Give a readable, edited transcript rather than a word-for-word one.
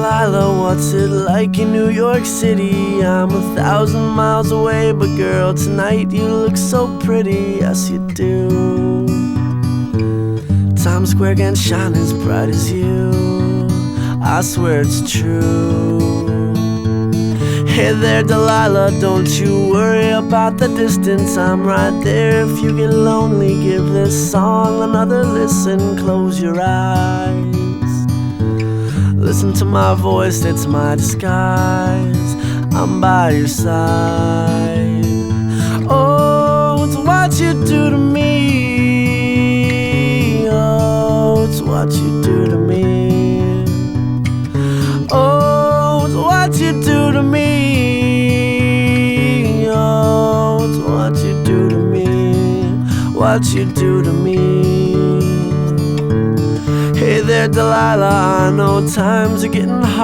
Delilah, what's it like in New York City? I'm 1,000 miles away, but girl, tonight you look so pretty, yes you do. Times Square can't shine as bright as you, I swear it's true. Hey there Delilah, don't you worry about the distance, I'm right there. If you get lonely, give this song another listen. Close your eyes, listen to my voice, it's my disguise. I'm by your side. Oh, it's what you do to me. Oh, it's what you do to me. Oh, it's what you do to me. Oh, it's what you do to me. What you do to me. Hey there Delilah, I know times are getting hard.